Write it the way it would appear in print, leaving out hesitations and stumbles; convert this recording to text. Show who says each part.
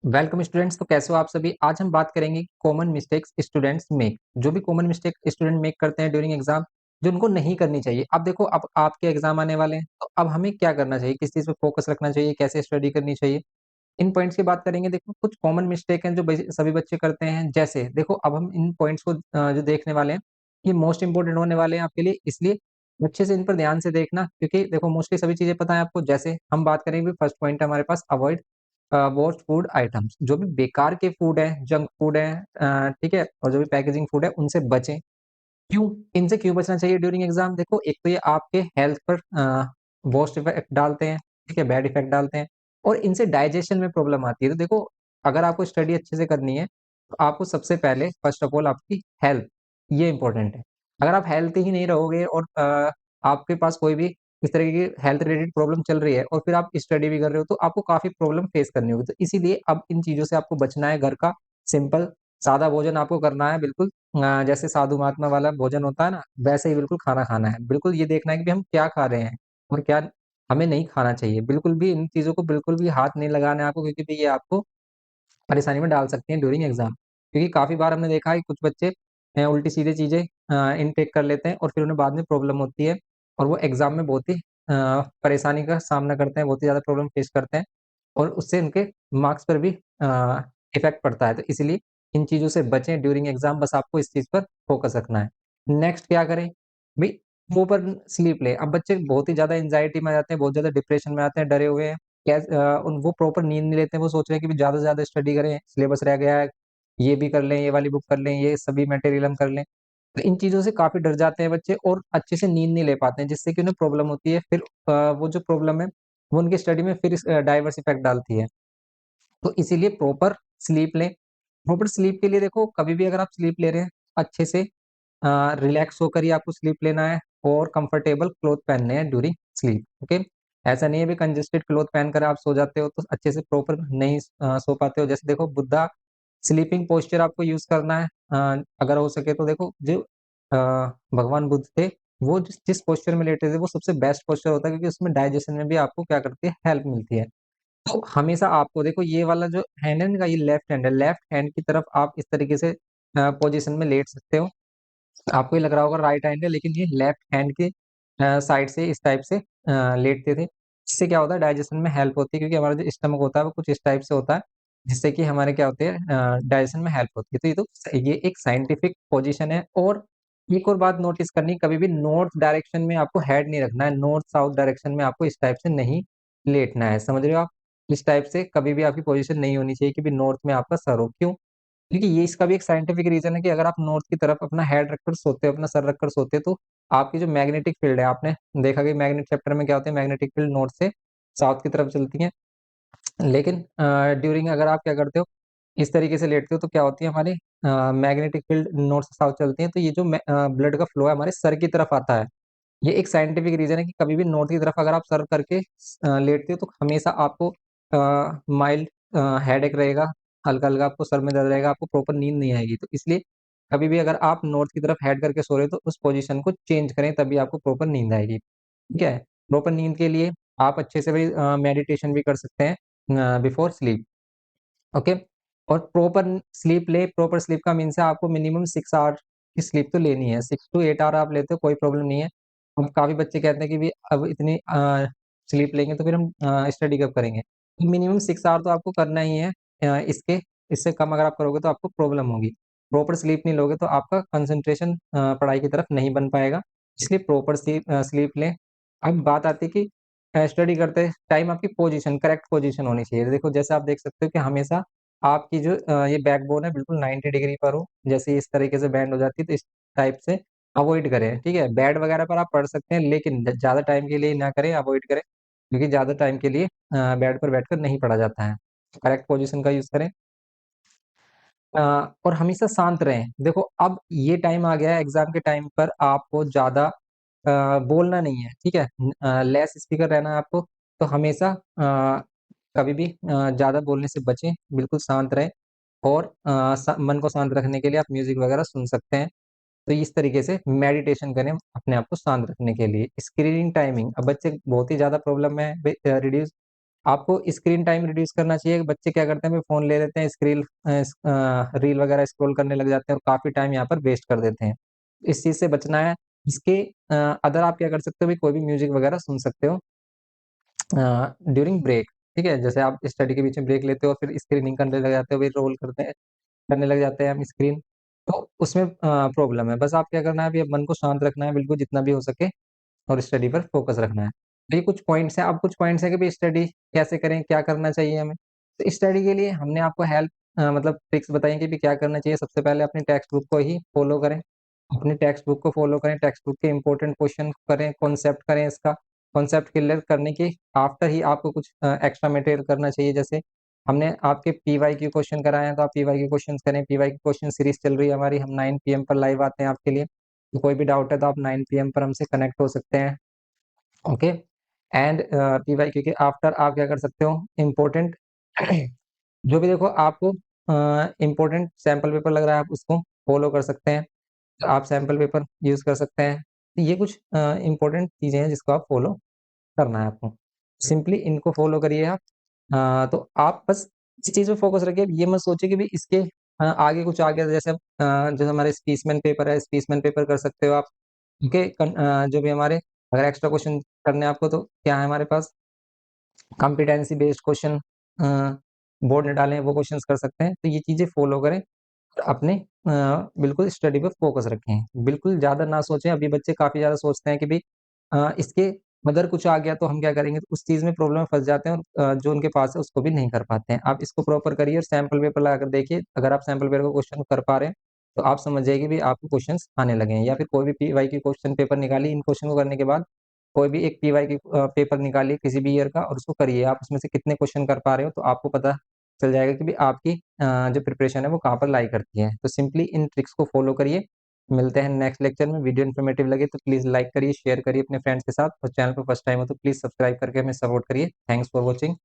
Speaker 1: Welcome students. तो कैसे हो आप सभी। आज हम बात करेंगे कॉमन मिस्टेक्स स्टूडेंट्स मेक। जो भी कॉमन मिस्टेक स्टूडेंट मेक करते हैं ड्यूरिंग एग्जाम, जो उनको नहीं करनी चाहिए। अब देखो, अब आपके एग्जाम आने वाले हैं, तो अब हमें क्या करना चाहिए, किस चीज पे फोकस रखना चाहिए, कैसे स्टडी करनी चाहिए, इन पॉइंट्स की बात करेंगे। देखो, कुछ कॉमन मिस्टेक हैं जो सभी बच्चे करते हैं। जैसे देखो, अब हम इन पॉइंट्स को जो देखने वाले हैं, ये मोस्ट इंपोर्टेंट होने वाले हैं आपके लिए, इसलिए अच्छे से इन पर ध्यान से देखना, क्योंकि देखो मोस्टली सभी चीजें पता है आपको। जैसे हम बात करेंगे, फर्स्ट पॉइंट है हमारे पास, अवॉइड वर्स्ट फूड आइटम्स। जो भी बेकार के फूड है, जंक फूड है, ठीक है, और जो भी पैकेजिंग फूड है, उनसे बचें। क्यों, इनसे क्यों बचना चाहिए ड्यूरिंग एग्जाम? देखो, एक तो ये आपके हेल्थ पर वर्स्ट इफेक्ट डालते हैं, ठीक है, बैड इफेक्ट डालते हैं, और इनसे डाइजेशन में प्रॉब्लम आती है। तो देखो, अगर आपको स्टडी अच्छे से करनी है, तो आपको सबसे पहले फर्स्ट ऑफ ऑल आपकी हेल्थ, ये इंपॉर्टेंट है। अगर आप हेल्थ ही नहीं रहोगे और आपके पास कोई भी इस तरह की हेल्थ रिलेटेड प्रॉब्लम चल रही है, और फिर आप स्टडी भी कर रहे हो, तो आपको काफी प्रॉब्लम फेस करनी होगी। तो इसीलिए अब इन चीजों से आपको बचना है। घर का सिंपल सादा भोजन आपको करना है, बिल्कुल जैसे साधु महात्मा वाला भोजन होता है ना, वैसे ही बिल्कुल खाना खाना है। बिल्कुल ये देखना है कि हम क्या खा रहे हैं और क्या हमें नहीं खाना चाहिए। बिल्कुल भी इन चीज़ों को बिल्कुल भी हाथ नहीं लगाना है आपको, क्योंकि भी ये आपको परेशानी में डाल सकती हैं ड्यूरिंग एग्जाम। क्योंकि काफ़ी बार हमने देखा है कि कुछ बच्चे उल्टी-सीधी चीज़ें इनटेक कर लेते हैं, और फिर उन्हें बाद में प्रॉब्लम होती है, और वो एग्जाम में बहुत ही परेशानी का सामना करते हैं, बहुत ही ज़्यादा प्रॉब्लम फेस करते हैं, और उससे उनके मार्क्स पर भी इफ़ेक्ट पड़ता है। तो इसलिए इन चीज़ों से बचें ड्यूरिंग एग्जाम, बस आपको इस चीज़ पर फोकस रखना है। नेक्स्ट क्या करें? भई, प्रॉपर स्लीप लें। अब बच्चे बहुत ही ज़्यादा एंग्ज़ायटी में आ जाते हैं, बहुत ज़्यादा डिप्रेशन में आते हैं, डरे हुए हैं। उन वो प्रॉपर नींद नहीं लेते हैं, वो सोच रहे हैं कि ज़्यादा से ज़्यादा स्टडी करें, सिलेबस रह गया है, ये भी कर लें, ये वाली बुक कर लें, ये सभी मटेरियल हम कर लें। तो इन चीज़ों से काफ़ी डर जाते हैं बच्चे, और अच्छे से नींद नहीं ले पाते हैं, जिससे कि उन्हें प्रॉब्लम होती है। फिर वो जो प्रॉब्लम है, वो उनकी स्टडी में फिर डाइवर्स इफ़ेक्ट डालती है। तो इसीलिए प्रॉपर स्लीप लें। प्रॉपर स्लीप के लिए देखो, कभी भी अगर आप स्लीप ले रहे हैं, अच्छे से रिलैक्स होकर ही आपको स्लीप लेना है, और कंफर्टेबल क्लॉथ पहनने हैं ड्यूरिंग स्लीप, ओके? ऐसा नहीं है भी कंजस्टेड क्लॉथ पहनकर आप सो जाते हो तो अच्छे से प्रॉपर नहीं सो पाते हो। जैसे देखो, बुद्धा स्लीपिंग पोस्चर आपको यूज़ करना है। अगर हो सके तो देखो, जो भगवान बुद्ध थे, वो जिस जिस पोस्चर में लेटे थे, वो सबसे बेस्ट पोस्चर होता है, क्योंकि उसमें डाइजेशन में भी आपको क्या करती है, हेल्प मिलती है। तो हमेशा आपको देखो, ये वाला जो हैंड है इनका, ये लेफ्ट हैंड है, लेफ्ट हैंड की तरफ आप इस तरीके से पोजीशन में लेट सकते हो। आपको ये लग रहा होगा राइट हैंड है, लेकिन ये लेफ्ट हैंड के साइड से इस टाइप से लेटते थे। इससे क्या होता है, डाइजेशन में हेल्प होती है, क्योंकि हमारा जो स्टमक होता है वो कुछ इस टाइप से होता है, जिससे कि हमारे क्या होते हैं, डाइजेशन में हेल्प होती है। ये एक साइंटिफिक पोजीशन है। और एक और बात नोटिस करनी, कभी भी नॉर्थ डायरेक्शन में आपको हेड नहीं रखना है, नॉर्थ साउथ डायरेक्शन में आपको इस टाइप से नहीं लेटना है, समझ रहे हो आप? इस टाइप से कभी भी आपकी पोजीशन नहीं होनी चाहिए कि भी नॉर्थ में आपका सर हो। क्यों? क्योंकि ये इसका भी एक साइंटिफिक रीजन है कि अगर आप नॉर्थ की तरफ अपना हेड रखकर सोते हो, अपना सर रखकर सोते हो, तो आपकी जो मैग्नेटिक फील्ड है, आपने देखा कि मैग्नेट चैप्टर में क्या होता है, मैग्नेटिक फील्ड नॉर्थ से साउथ की तरफ चलती है। लेकिन ड्यूरिंग अगर आप क्या करते हो, इस तरीके से लेटते हो, तो क्या होती है, हमारी मैग्नेटिक फील्ड नॉर्थ से साउथ चलती है, तो ये जो ब्लड का फ्लो है हमारे सर की तरफ आता है। ये एक साइंटिफिक रीजन है कि कभी भी नॉर्थ की तरफ अगर आप सर्व करके लेटते हो, तो हमेशा आपको माइल्ड हेडेक रहेगा, हल्का हल्का आपको सर में दर्द रहेगा, आपको प्रॉपर नींद नहीं आएगी। तो इसलिए कभी भी अगर आप नॉर्थ की तरफ हेड करके सो रहे हो, तो उस पोजीशन को चेंज करें, तभी आपको प्रॉपर नींद आएगी, ठीक है? प्रॉपर नींद के लिए आप अच्छे से भी मेडिटेशन भी कर सकते हैं बिफोर स्लीप, ओके? और प्रॉपर स्लीप ले, प्रॉपर स्लीप का मीन्स है आपको मिनिमम 6 आवर की स्लीप तो लेनी है। 6 to 8 आवर आप लेते हो, कोई प्रॉब्लम नहीं है। अब काफ़ी बच्चे कहते हैं कि भी अब इतनी स्लीप लेंगे तो फिर हम स्टडी कब करेंगे? मिनिमम 6 आवर तो आपको करना ही है। इससे कम अगर आप करोगे तो आपको प्रॉब्लम होगी। प्रॉपर स्लीप नहीं लोगे तो आपका कंसंट्रेशन पढ़ाई की तरफ नहीं बन पाएगा, इसलिए प्रॉपर स्लीप लें। अब बात आती है कि स्टडी करते टाइम आपकी पोजीशन, करेक्ट पोजीशन होनी चाहिए। देखो, जैसे आप देख सकते हो कि हमेशा आपकी जो ये बैकबोन है, बिल्कुल 90 डिग्री पर हो। जैसे इस तरीके से बेंड हो जाती है, तो इस टाइप से अवॉइड करें, ठीक है? बेड वगैरह पर आप पढ़ सकते हैं, लेकिन ज़्यादा टाइम के लिए ना करें, अवॉइड करें, क्योंकि ज़्यादा टाइम के लिए बेड पर बैठकर नहीं पढ़ा जाता है। करेक्ट पोजीशन का यूज़ करें। अ, और हमेशा शांत रहें। देखो, अब ये टाइम आ गया है, एग्ज़ाम के टाइम पर आपको ज़्यादा बोलना नहीं है, ठीक है? लेस स्पीकर रहना है आपको। तो हमेशा कभी भी ज़्यादा बोलने से बचें, बिल्कुल शांत रहें, और मन को शांत रखने के लिए आप म्यूज़िक वगैरह सुन सकते हैं। तो इस तरीके से मेडिटेशन करें अपने आप को शांत रखने के लिए। स्क्रीनिंग टाइमिंग, अब बच्चे बहुत ही ज़्यादा प्रॉब्लम में रिड्यूस आपको स्क्रीन टाइम रिड्यूस करना चाहिए। बच्चे क्या करते हैं, वे फ़ोन ले लेते हैं, रील वगैरह स्क्रॉल करने लग जाते हैं और काफ़ी टाइम यहाँ पर वेस्ट कर देते हैं। इस चीज़ से बचना है। इसके अदर आप क्या कर सकते हो, भई कोई भी म्यूज़िक वगैरह सुन सकते हो ड्यूरिंग ब्रेक, ठीक है? जैसे आप स्टडी के बीच में ब्रेक लेते हो, फिर स्क्रीनिंग करने लग जाते हो, फिर रोल करने लग जाते हैं हम स्क्रीन, तो उसमें प्रॉब्लम है। बस आप क्या करना है, अभी मन को शांत रखना है बिल्कुल जितना भी हो सके और स्टडी पर फ़ोकस रखना है। तो ये कुछ पॉइंट्स हैं, अब कुछ पॉइंट्स हैं कि भई स्टडी कैसे करें, क्या करना चाहिए हमें? तो स्टडी के लिए हमने आपको मतलब ट्रिक्स बताई कि भई क्या करना चाहिए। सबसे पहले अपनी टेक्स्ट बुक को ही फ़ॉलो करें। अपनी टेक्स्ट बुक को फ़ॉलो करें, टेक्स्ट बुक के इम्पोर्टेंट क्वेश्चन करें, कॉन्सेप्ट करें इसका। कॉन्सेप्ट क्लियर करने के आफ्टर ही आपको कुछ एक्स्ट्रा मटेरियल करना चाहिए। जैसे हमने आपके पीवाईक्यू क्वेश्चन कराए हैं, तो आप पीवाईक्यू क्वेश्चन्स करें। पीवाईक्यू क्वेश्चन सीरीज़ चल रही है हमारी, हम 9 पीएम पर लाइव आते हैं आपके लिए। तो कोई भी डाउट है तो आप 9 पीएम पर हमसे कनेक्ट हो सकते हैं। ओके एंड पीवाईक्यू के आफ्टर आप क्या कर सकते हो, इम्पोर्टेंट जो भी देखो आपको इम्पोर्टेंट सैंपल पेपर लग रहा है, आप उसको फ़ॉलो कर सकते हैं। तो आप सैंपल पेपर यूज़ कर सकते हैं। तो ये कुछ इम्पोर्टेंट चीज़ें हैं जिसको आप फ़ॉलो करना है आपको। सिंपली इनको फ़ॉलो करिए आप। तो आप बस इस चीज़ पे फ़ोकस रखिए, ये मत सोचिए कि भई इसके आगे कुछ आ गया, जैसे जो हमारे स्पीचमैन पेपर है, स्पीचमैन पेपर कर सकते हो आप। उनके जो भी हमारे अगर एक्स्ट्रा क्वेश्चन करने हैं आपको, तो क्या है हमारे पास कॉम्पिटेंसी बेस्ड क्वेश्चन बोर्ड ने डाले हैं, वो क्वेश्चंस कर सकते हैं। तो ये चीज़ें फ़ॉलो करें और अपने बिल्कुल स्टडी पे फ़ोकस रखें। बिल्कुल ज़्यादा ना सोचें, अभी बच्चे काफ़ी ज़्यादा सोचते हैं कि भई इसके अगर कुछ आ गया तो हम क्या करेंगे? तो उस चीज़ में प्रॉब्लम में फँस जाते हैं और जो उनके पास है उसको भी नहीं कर पाते हैं। आप इसको प्रॉपर करिए और सैंपल पेपर लगाकर देखिए, अगर आप सैंपल पेपर का क्वेश्चन कर पा रहे हैं, तो आप समझ जाइए कि भई आपको क्वेश्चन्स आने लगे हैं, या फिर कोई भी पीवाईक्यू क्वेश्चन पेपर निकालिए, इन क्वेश्चन को करने के बाद कोई भी एक पीवाईक्यू पेपर निकालिए किसी भी ईयर का और उसको करिए। आप उसमें से कितने क्वेश्चन कर पा रहे हो, तो आपको पता चल जाएगा कि भई आपकी जो प्रिपरेशन है वो कहाँ पर लाई करती है। तो सिंपली इन ट्रिक्स को फ़ॉलो करिए। मिलते हैं नेक्स्ट लेक्चर में। वीडियो इन्फॉर्मेटिव लगे तो प्लीज़ लाइक करिए, शेयर करिए अपने फ्रेंड्स के साथ और चैनल पे फर्स्ट टाइम हो तो प्लीज़ सब्सक्राइब करके हमें सपोर्ट करिए। Thanks for watching.